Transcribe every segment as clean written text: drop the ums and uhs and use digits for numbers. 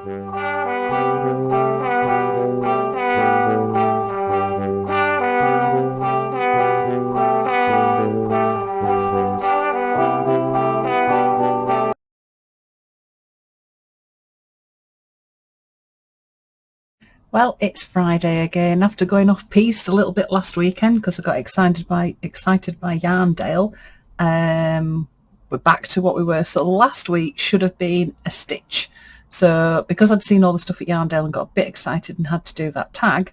Well, it's Friday again. After going off piste a little bit last weekend because I got excited by Yarndale, we're back to what we were. So last week should have been a stitch. So because I'd seen all the stuff at Yarndale and got a bit excited and had to do that tag,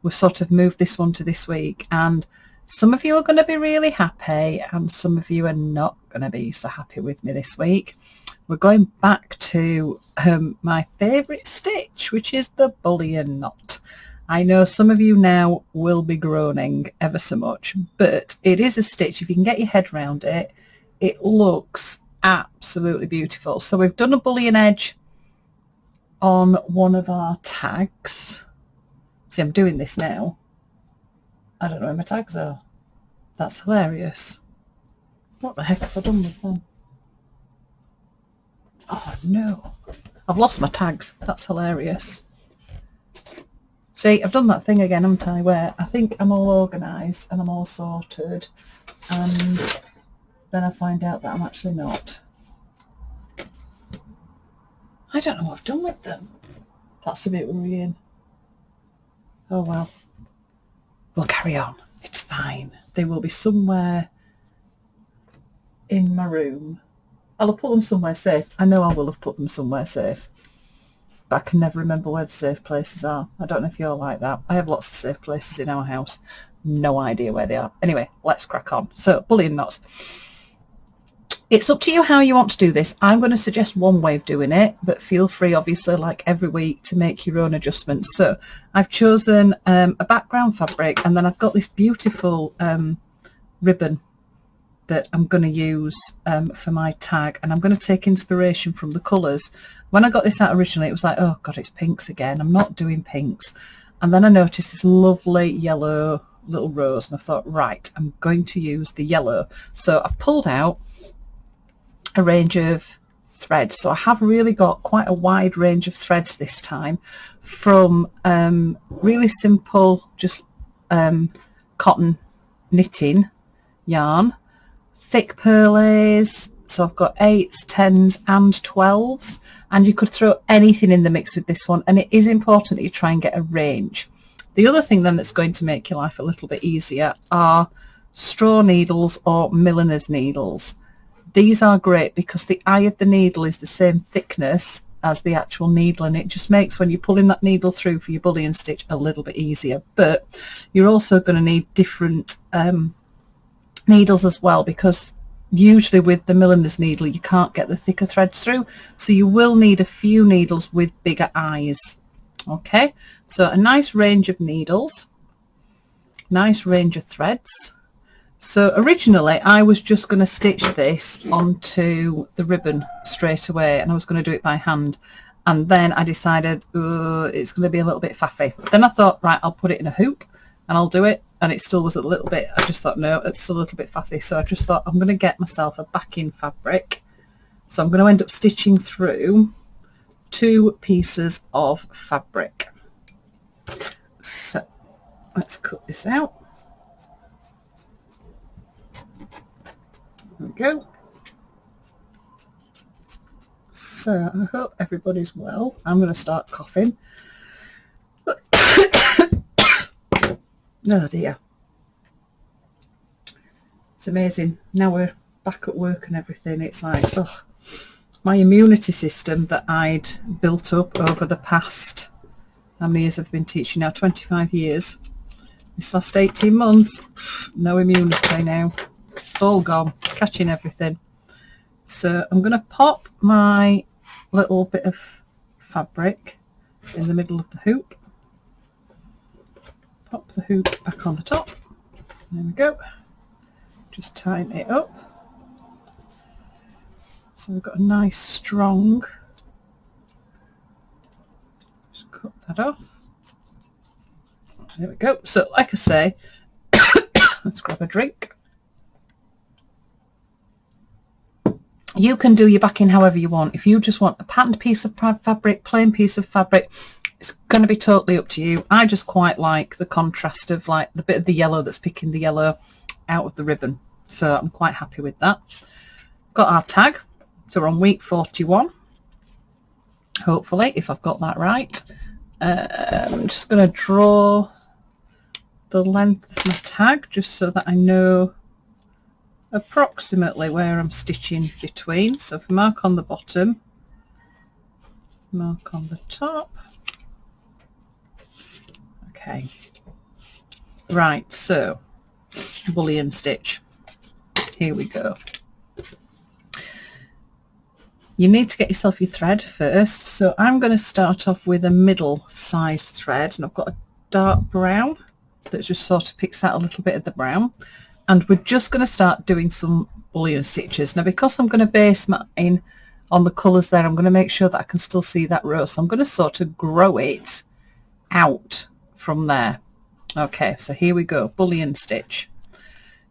we've sort of moved this one to this week. And some of you are going to be really happy and some of you are not going to be so happy with me this week. We're going back to my favourite stitch, which is the bullion knot. I know some of you now will be groaning ever so much, but it is a stitch. If you can get your head around it, it looks absolutely beautiful. So we've done a bullion edge on one of our tags. See, I'm doing this now. I don't know where my tags are. That's hilarious. What the heck have I done with them? Oh no, I've lost my tags. That's hilarious. See, I've done that thing again, haven't I, where I think I'm all organised and I'm all sorted, and then I find out that I'm actually not. I don't know what I've done with them. That's a bit worrying. Oh well, we'll carry on. It's fine. They will be somewhere in my room. I'll have put them somewhere safe. I know I will have put them somewhere safe. But I can never remember where the safe places are. I don't know if you're like that. I have lots of safe places in our house. No idea where they are. Anyway, let's crack on. So, bullion knots. It's up to you how you want to do this. I'm going to suggest one way of doing it, but feel free, obviously, like every week, to make your own adjustments. So, I've chosen a background fabric, and then I've got this beautiful ribbon that I'm going to use for my tag, and I'm going to take inspiration from the colours. When I got this out originally, it was like, oh god, it's pinks again. I'm not doing pinks. And then I noticed this lovely yellow little rose, and I thought, right, I'm going to use the yellow. So I pulled out a range of threads. So I have really got quite a wide range of threads this time, from really simple, just cotton knitting yarn, thick purlées, so I've got 8s, 10s and 12s, and you could throw anything in the mix with this one, and it is important that you try and get a range. The other thing then that's going to make your life a little bit easier are straw needles or milliner's needles. These are great because the eye of the needle is the same thickness as the actual needle, and it just makes when you're pulling that needle through for your bullion stitch a little bit easier. But you're also going to need different needles as well, because usually with the milliner's needle you can't get the thicker threads through, so you will need a few needles with bigger eyes. Okay, so a nice range of needles, nice range of threads. So originally I was just going to stitch this onto the ribbon straight away, and I was going to do it by hand, and then I decided it's going to be a little bit faffy. Then I thought, right, I'll put it in a hoop and I'll do it, and it still was a little bit, I just thought, no, it's a little bit faffy. So I just thought, I'm going to get myself a backing fabric. So I'm going to end up stitching through 2 pieces of fabric. So let's cut this out. There we go. So I hope everybody's well. I'm going to start coughing. Oh dear. It's amazing. Now we're back at work and everything. It's like, oh, my immunity system that I'd built up over the past, how many years I've been teaching now? 25 years. This last 18 months, no immunity now. All gone, catching everything. So I'm going to pop my little bit of fabric in the middle of the hoop. Pop the hoop back on the top. There we go. Just tighten it up. So we've got a nice strong. Just cut that off. There we go. So like I say, let's grab a drink. You can do your backing however you want. If you just want a patterned piece of fabric, plain piece of fabric, it's going to be totally up to you. I just quite like the contrast of like the bit of the yellow that's picking the yellow out of the ribbon. So I'm quite happy with that. Got our tag. So we're on week 41. Hopefully, if I've got that right. I'm just going to draw the length of my tag just so that I know approximately where I'm stitching between. So if I mark on the bottom, mark on the top. Okay, right, so bullion stitch, here we go. You need to get yourself your thread first, so I'm going to start off with a middle sized thread, and I've got a dark brown that just sort of picks out a little bit of the brown. And we're just going to start doing some bullion stitches. Now, because I'm going to base mine on the colours there, I'm going to make sure that I can still see that row. So I'm going to sort of grow it out from there. Okay, so here we go, bullion stitch.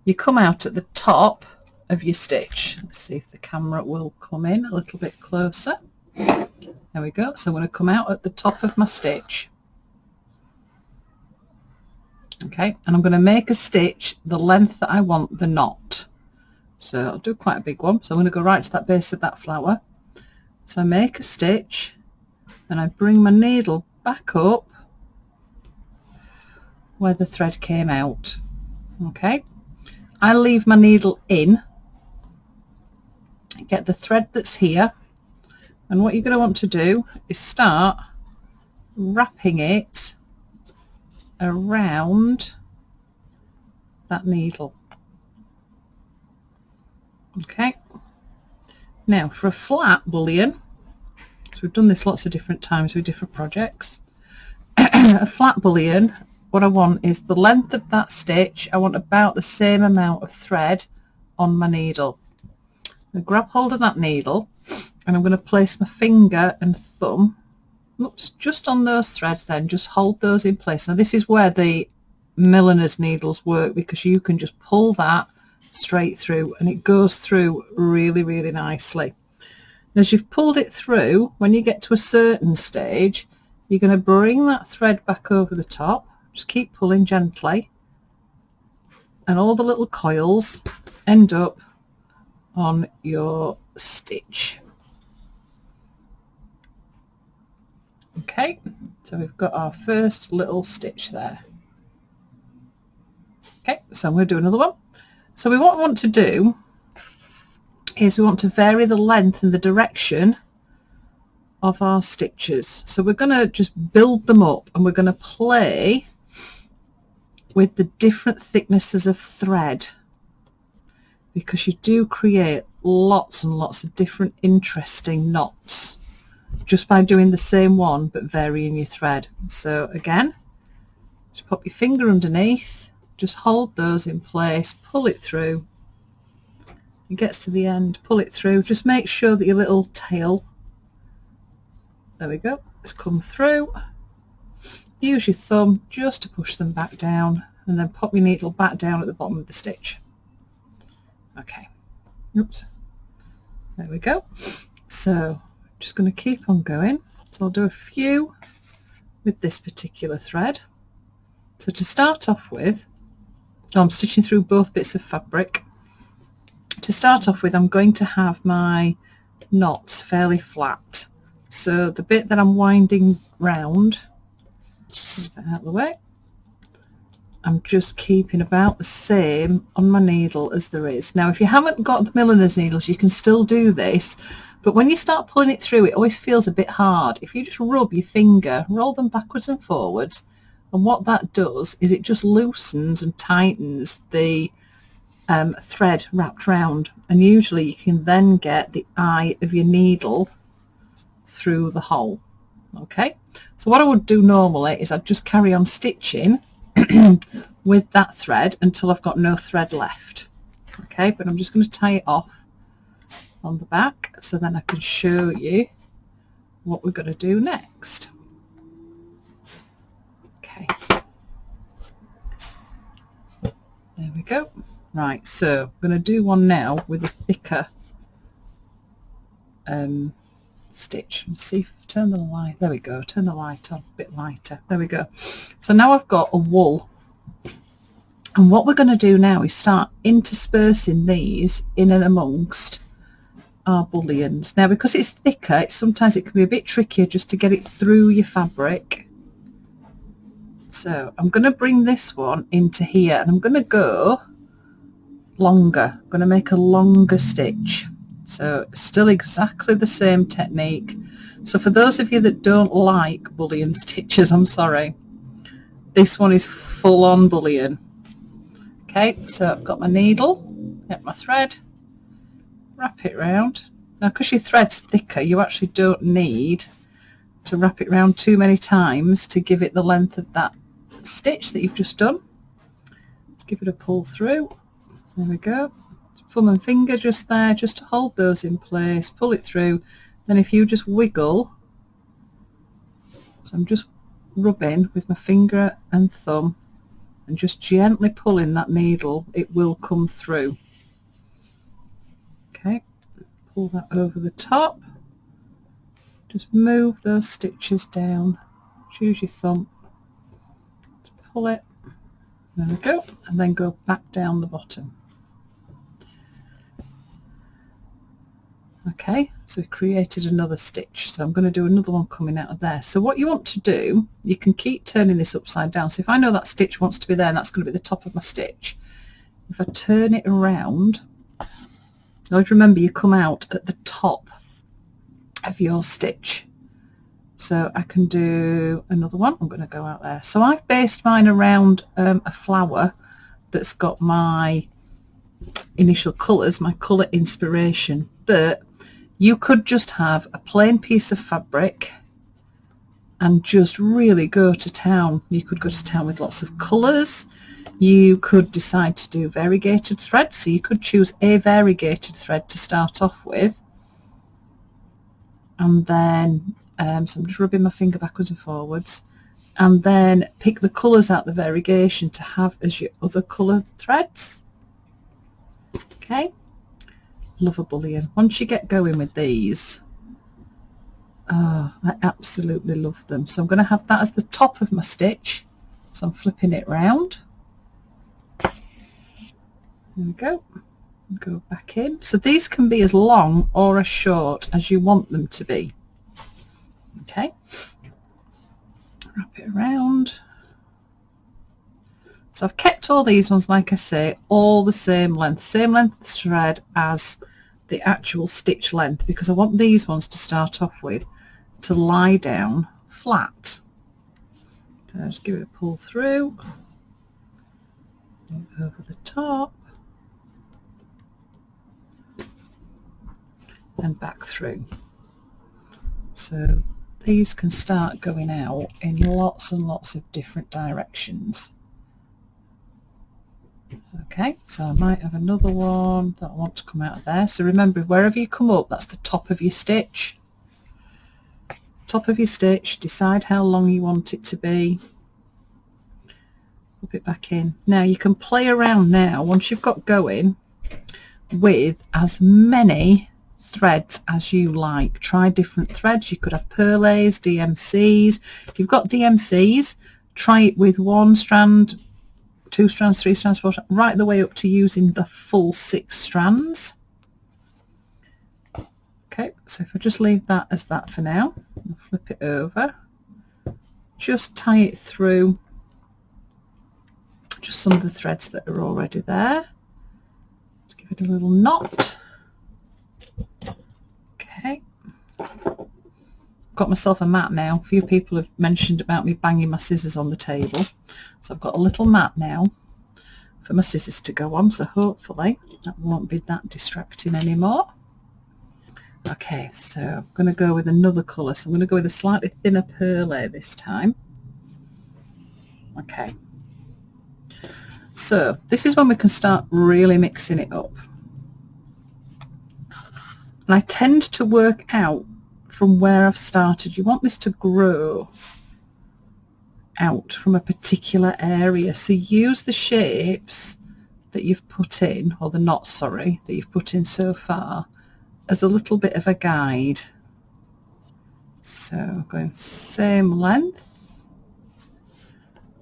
You come out at the top of your stitch. Let's see if the camera will come in a little bit closer. There we go. So I'm going to come out at the top of my stitch. Okay, and I'm going to make a stitch the length that I want the knot. So I'll do quite a big one. So I'm going to go right to that base of that flower. So I make a stitch and I bring my needle back up where the thread came out. Okay, I leave my needle in, get the thread that's here, and what you're going to want to do is start wrapping it around that needle. Okay, now for a flat bullion, so we've done this lots of different times with different projects. A flat bullion, what I want is the length of that stitch. I want about the same amount of thread on my needle. I grab hold of that needle and I'm going to place my finger and thumb just on those threads, then just hold those in place. Now this is where the milliner's needles work, because you can just pull that straight through and it goes through really, really nicely. And as you've pulled it through, when you get to a certain stage, you're going to bring that thread back over the top. Just keep pulling gently, and all the little coils end up on your stitch. Okay, so we've got our first little stitch there. Okay, so I'm going to do another one. So what we want to do is we want to vary the length and the direction of our stitches. So we're going to just build them up, and we're going to play with the different thicknesses of thread, because you do create lots and lots of different interesting knots just by doing the same one but varying your thread. So again, just pop your finger underneath, just hold those in place, pull it through. It gets to the end, pull it through. Just make sure that your little tail, there we go, has come through. Use your thumb just to push them back down, and then pop your needle back down at the bottom of the stitch. Okay, oops, there we go. So just going to keep on going. So I'll do a few with this particular thread. So to start off with, I'm stitching through both bits of fabric. To start off with, I'm going to have my knots fairly flat. So the bit that I'm winding round, move that out of the way, I'm just keeping about the same on my needle as there is. Now, if you haven't got the milliner's needles, you can still do this, but when you start pulling it through, it always feels a bit hard. If you just rub your finger, roll them backwards and forwards, and what that does is it just loosens and tightens the thread wrapped round, and usually you can then get the eye of your needle through the hole. Okay, so what I would do normally is I'd just carry on stitching with that thread until I've got no thread left. Okay, but I'm just going to tie it off on the back so then I can show you what we're going to do next. Okay, there we go. Right, so I'm going to do one now with a thicker stitch. See, turn the light, there we go, turn the light on a bit lighter, there we go. So now I've got a wool, and what we're going to do now is start interspersing these in and amongst our bullions. Now because it's thicker, sometimes it can be a bit trickier just to get it through your fabric. So I'm going to bring this one into here, and I'm going to go longer. I'm going to make a longer stitch. So still exactly the same technique. So for those of you that don't like bullion stitches, I'm sorry. This one is full on bullion. Okay, so I've got my needle, get my thread, wrap it round. Now because your thread's thicker, you actually don't need to wrap it round too many times to give it the length of that stitch that you've just done. Just give it a pull through. There we go. Thumb and finger just there, just to hold those in place. Pull it through. Then if you just wiggle, so I'm just rubbing with my finger and thumb and just gently pulling that needle, it will come through. Okay, pull that over the top. Just move those stitches down. Use your thumb to pull it. There we go. And then go back down the bottom. Okay, so we created another stitch, so I'm going to do another one coming out of there. So what you want to do, you can keep turning this upside down. So if I know that stitch wants to be there, and that's going to be the top of my stitch, if I turn it around, always remember you come out at the top of your stitch. So I can do another one. I'm going to go out there. So I've based mine around a flower that's got my initial colours, my colour inspiration, but you could just have a plain piece of fabric and just really go to town. You could go to town with lots of colours. You could decide to do variegated thread, so you could choose a variegated thread to start off with, and then so I'm just rubbing my finger backwards and forwards, and then pick the colours out the variegation to have as your other colour threads. Okay, love a bullion. Once you get going with these, oh, I absolutely love them. So I'm going to have that as the top of my stitch, so I'm flipping it round. There we go. Go back in. So these can be as long or as short as you want them to be. Okay, wrap it around. So I've kept all these ones, like I say, all the same length thread as the actual stitch length, because I want these ones to start off with to lie down flat. So just give it a pull through, over the top, and back through. So these can start going out in lots and lots of different directions. Okay, so I might have another one that I want to come out of there. So remember, wherever you come up, that's the top of your stitch. Top of your stitch, decide how long you want it to be. Put it back in. Now you can play around now, once you've got going, with as many threads as you like. Try different threads. You could have perlés, DMCs. If you've got DMCs, try it with 1 strand, 2 strands, 3 strands, 4 strands, right the way up to using the full 6 strands. Okay, so if I just leave that as that for now, I'll flip it over, just tie it through just some of the threads that are already there. Let's give it a little knot. Okay, got myself a mat now. A few people have mentioned about me banging my scissors on the table, so I've got a little mat now for my scissors to go on, so hopefully that won't be that distracting anymore. Okay, so I'm going to go with another colour, so I'm going to go with a slightly thinner perlé this time. Okay, so this is when we can start really mixing it up, and I tend to work out from where I've started. You want this to grow out from a particular area, so use the shapes that you've put in, or the knots, sorry, that you've put in so far as a little bit of a guide. So going same length,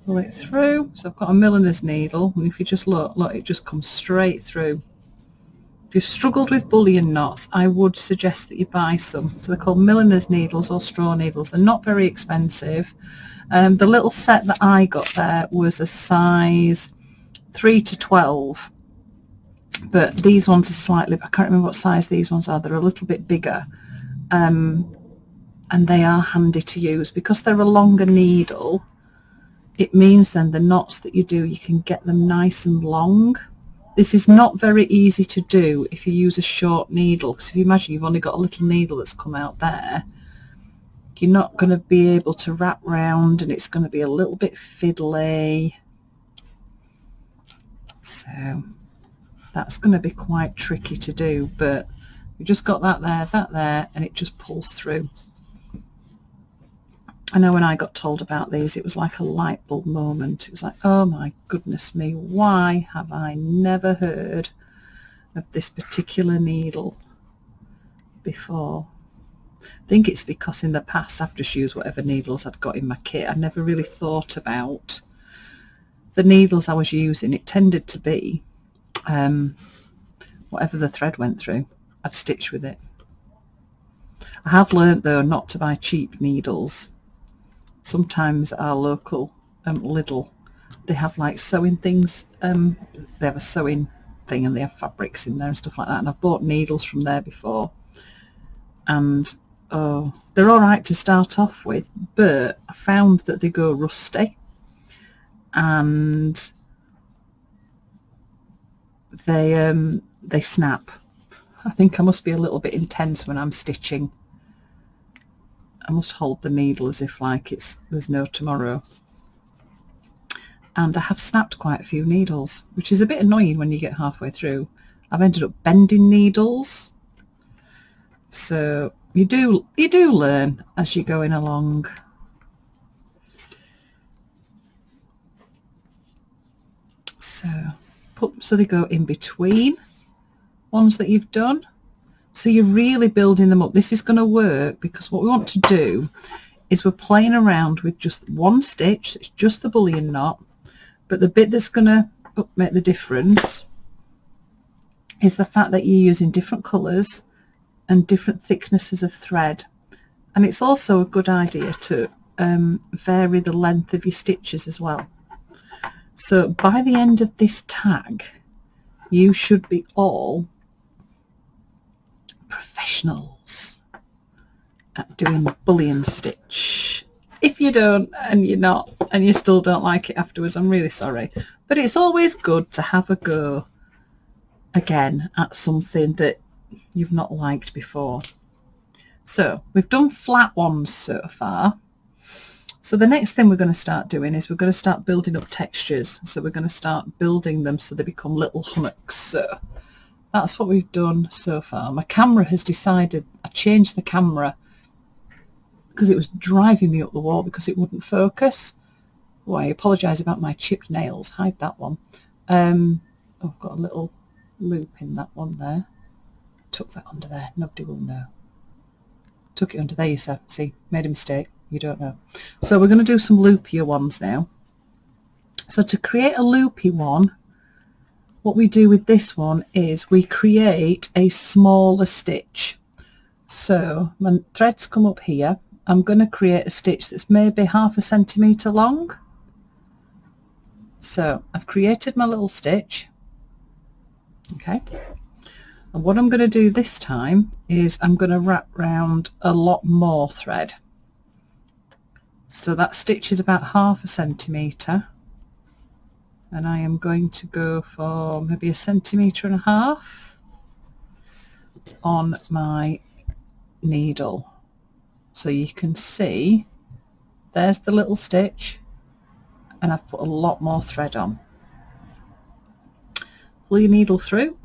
pull it through. So I've got a milliner's needle, and if you just look, it just comes straight through. If you've struggled with bullion knots, I would suggest that you buy some. So they're called milliner's needles or straw needles. They're not very expensive. The little set that I got there was a size 3 to 12. But these ones are slightly, I can't remember what size these ones are. They're a little bit bigger. And they are handy to use. Because they're a longer needle, it means then the knots that you do, you can get them nice and long. This is not very easy to do if you use a short needle, because if you imagine you've only got a little needle that's come out there, you're not going to be able to wrap round, and it's going to be a little bit fiddly. So that's going to be quite tricky to do, but you just got that there, and it just pulls through. I know when I got told about these, it was like a light bulb moment. It was like, oh my goodness me, why have I never heard of this particular needle before? I think it's because in the past I've just used whatever needles I'd got in my kit. I never really thought about the needles I was using. It tended to be whatever the thread went through, I'd stitch with it. I have learnt though not to buy cheap needles. Sometimes our local Lidl, they have like sewing things. They have a sewing thing and they have fabrics in there and stuff like that. And I've bought needles from there before. And oh, they're all right to start off with, but I found that they go rusty and they snap. I think I must be a little bit intense when I'm stitching. I must hold the needle as if like there's no tomorrow. And I have snapped quite a few needles, which is a bit annoying when you get halfway through. I've ended up bending needles. So you do learn as you're going along. So they go in between ones that you've done. So you're really building them up. This is going to work because what we want to do is we're playing around with just one stitch. It's just the bullion knot, but the bit that's going to make the difference is the fact that you're using different colours and different thicknesses of thread. And it's also a good idea to vary the length of your stitches as well. So by the end of this tag, you should be all professionals at doing the bullion stitch. If you don't, and you're not, and you still don't like it afterwards, I'm really sorry. But it's always good to have a go again at something that you've not liked before. So we've done flat ones so far. So the next thing we're going to start doing is we're going to start building up textures. So we're going to start building them so they become little hummocks. So that's what we've done so far. My camera has decided, I changed the camera because it was driving me up the wall because it wouldn't focus. Oh, I apologise about my chipped nails. Hide that one. Oh, I've got a little loop in that one there. Tuck that under there. Nobody will know. Tuck it under there, you see, made a mistake. You don't know. So we're going to do some loopier ones now. So to create a loopy one, what we do with this one is we create a smaller stitch. So my threads come up here. I'm going to create a stitch that's maybe 1/2 centimetre long. So I've created my little stitch. Okay. And what I'm going to do this time is I'm going to wrap round a lot more thread. So that stitch is about 1/2 centimetre, and I am going to go for maybe 1.5 centimetres on my needle. So you can see there's the little stitch, and I've put a lot more thread on. Pull your needle through.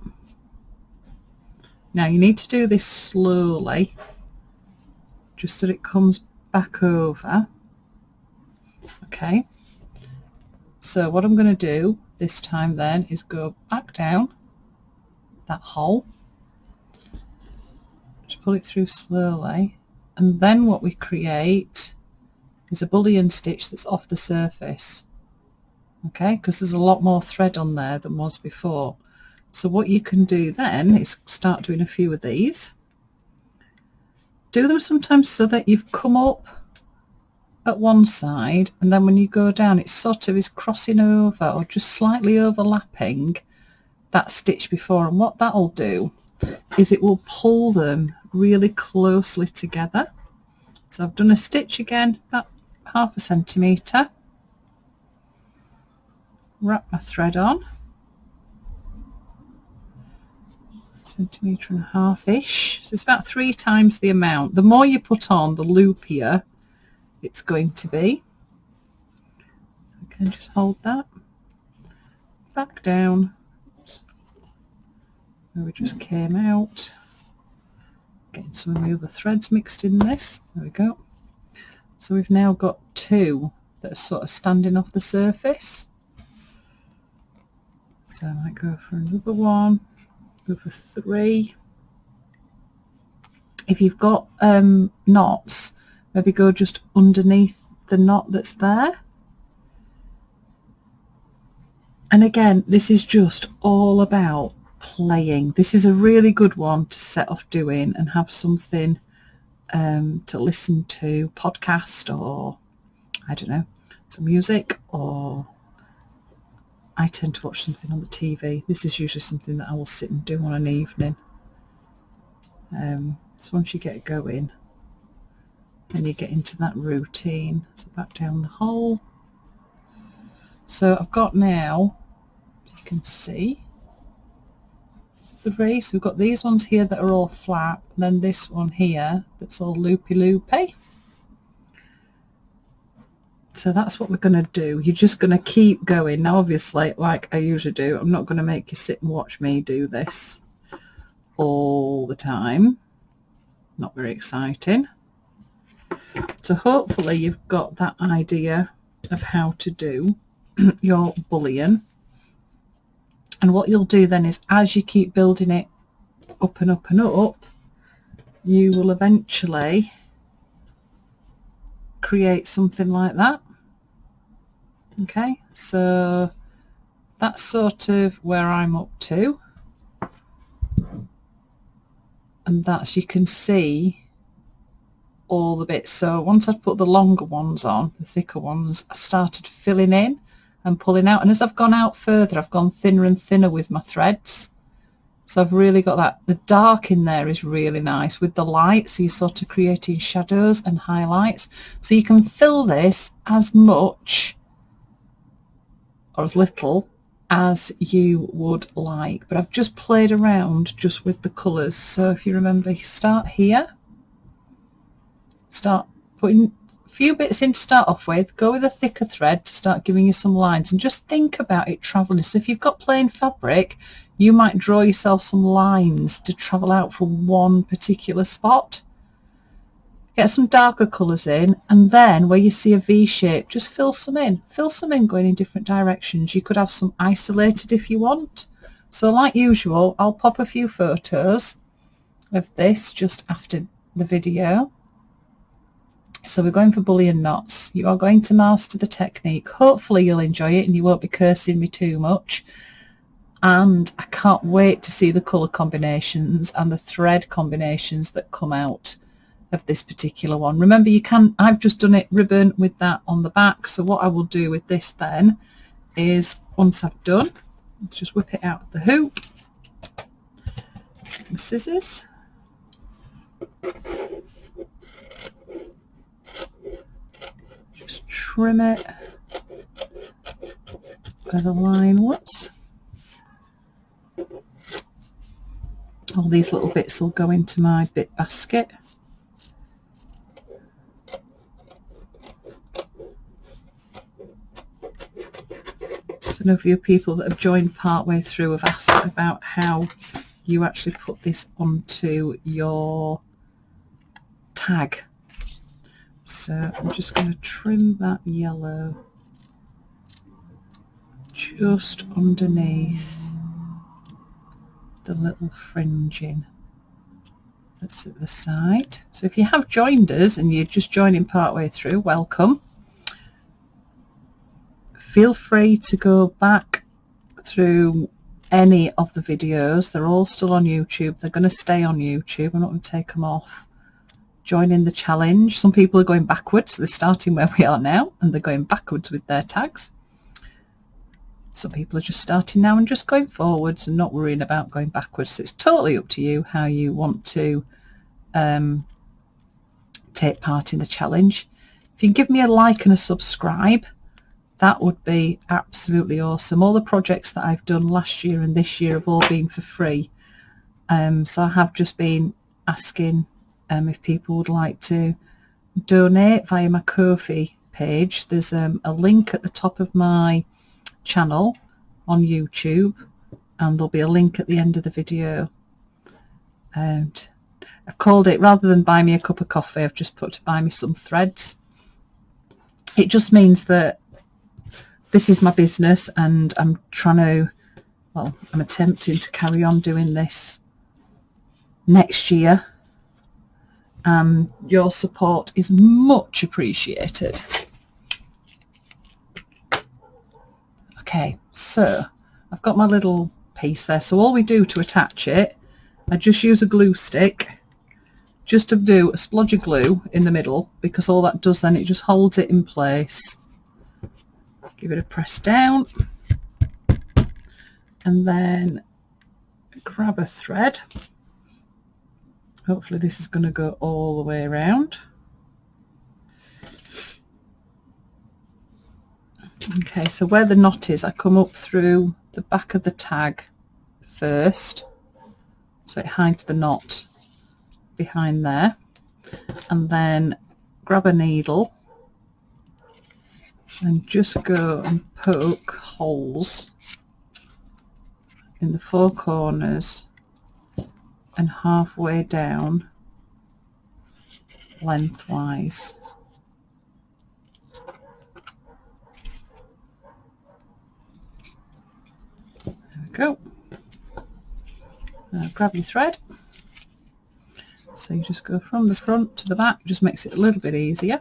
Now you need to do this slowly, just so it comes back over. Okay, so what I'm going to do this time then is go back down that hole, Just pull it through slowly, and then what we create is a bullion stitch that's off the surface. Okay, because there's a lot more thread on there than was before. So what you can do then is start doing a few of these. Do them sometimes so that you've come up at one side, and then when you go down it sort of is crossing over or just slightly overlapping that stitch before, and what that'll do is it will pull them really closely together. So I've done a stitch again, about 1/2 centimetre, wrap my thread on, 1.5 centimetre-ish, so it's about 3 times the amount. The more you put on, the loopier it's going to be. So I can just hold that back down. Oops. Where we just came out, getting some of the other threads mixed in this. There we go. So we've now got 2 that are sort of standing off the surface. So I might go for another one, go for 3. If you've got knots, maybe go just underneath the knot that's there. And again, this is just all about playing. This is a really good one to set off doing and have something to listen to, podcast, or I don't know, some music, or I tend to watch something on the TV. This is usually something that I will sit and do on an evening. So once you get going, and you get into that routine. So back down the hole. So I've got now, as you can see, 3. So we've got these ones here that are all flat, and then this one here that's all loopy. So that's what we're going to do. You're just going to keep going. Now obviously, like I usually do, I'm not going to make you sit and watch me do this all the time. Not very exciting. So hopefully you've got that idea of how to do your bullion. And what you'll do then is, as you keep building it up and up and up, you will eventually create something like that. Okay, so that's sort of where I'm up to. And that's, you can see all the bits. So once I've put the longer ones on, the thicker ones, I started filling in and pulling out, and as I've gone out further I've gone thinner and thinner with my threads. So I've really got that. The dark in there is really nice with the light, so you're sort of creating shadows and highlights. So you can fill this as much or as little as you would like, but I've just played around just with the colours. So if you remember, you start here, start putting a few bits in to start off with, go with a thicker thread to start giving you some lines, and just think about it travelling. So if you've got plain fabric, you might draw yourself some lines to travel out from one particular spot. Get some darker colours in, and then where you see a V shape, just fill some in going in different directions. You could have some isolated if you want. So like usual, I'll pop a few photos of this just after the video. So we're going for bullion knots. You are going to master the technique. Hopefully you'll enjoy it and you won't be cursing me too much. And I can't wait to see the colour combinations and the thread combinations that come out of this particular one. Remember, you can, I've just done it ribbon with that on the back. So what I will do with this then is, once I've done, let's just whip it out of the hoop. My scissors. Just trim it where the line was. All these little bits will go into my bit basket. So a few people that have joined part way through have asked about how you actually put this onto your tag. So I'm just going to trim that yellow just underneath the little fringing. that's at the side. So if you have joined us and you're just joining part way through, welcome. Feel free to go back through any of the videos. They're all still on YouTube. They're going to stay on YouTube. I'm not going to take them off. Join in the challenge. Some people are going backwards. They're starting where we are now and they're going backwards with their tags. Some people are just starting now and just going forwards and not worrying about going backwards. So it's totally up to you how you want to take part in the challenge. If you can give me a like and a subscribe, that would be absolutely awesome. All the projects that I've done last year and this year have all been for free. So I have just been asking if people would like to donate via my Ko-fi page. There's a link at the top of my channel on YouTube, and there'll be a link at the end of the video. And I called it, rather than buy me a cup of coffee, I've just put to buy me some threads. It just means that this is my business and I'm trying to, well, I'm attempting to carry on doing this next year. Your support is much appreciated. Okay, so I've got my little piece there. So all we do to attach it, I just use a glue stick just to do a splodge of glue in the middle, because all that does then, it just holds it in place. Give it a press down and then grab a thread. Hopefully this is going to go all the way around. Okay, so where the knot is, I come up through the back of the tag first, so it hides the knot behind there, and then grab a needle and just go and poke holes in the four corners and halfway down lengthwise. There we go. Now grab your thread. So you just go from the front to the back, just makes it a little bit easier.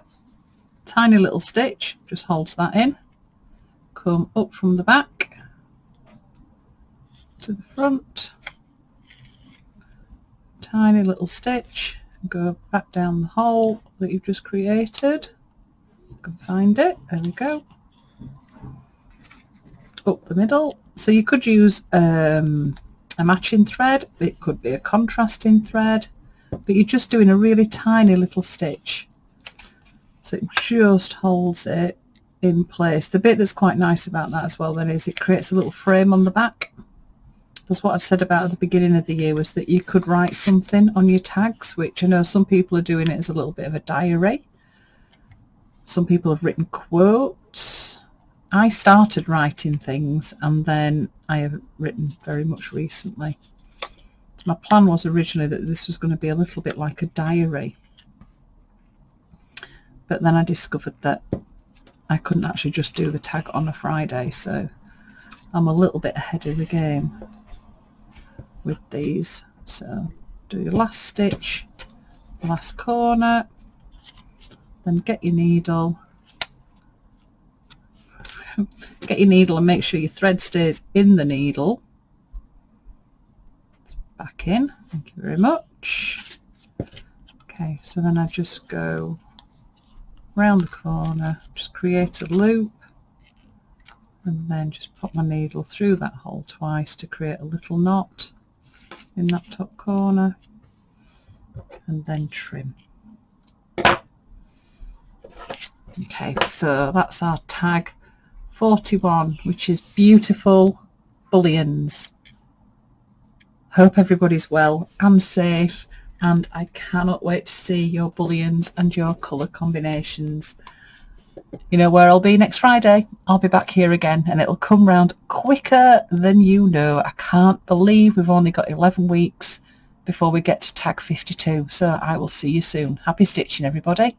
Tiny little stitch, just holds that in. Come up from the back to the front. Tiny little stitch, go back down the hole that you've just created. You can find it, there we go. Up the middle. So you could use a matching thread, it could be a contrasting thread, but you're just doing a really tiny little stitch. So it just holds it in place. The bit that's quite nice about that as well then is it creates a little frame on the back. That's what I said about at the beginning of the year, was that you could write something on your tags, which I know some people are doing it as a little bit of a diary. Some people have written quotes. I started writing things and then I haven't written very much recently. So my plan was originally that this was going to be a little bit like a diary. But then I discovered that I couldn't actually just do the tag on a Friday, so I'm a little bit ahead of the game with these. So do your last stitch, last corner, then get your needle. Get your needle and make sure your thread stays in the needle. Back in, thank you very much. Okay, so then I just go round the corner, just create a loop, and then just put my needle through that hole twice to create a little knot in that top corner, and then trim. Okay, so that's our tag 41, which is beautiful bullions. Hope everybody's well and safe, and I cannot wait to see your bullions and your colour combinations. You know where I'll be next Friday. I'll be back here again, and it'll come round quicker than you know. I can't believe we've only got 11 weeks before we get to tag 52, so I will see you soon. Happy stitching, everybody.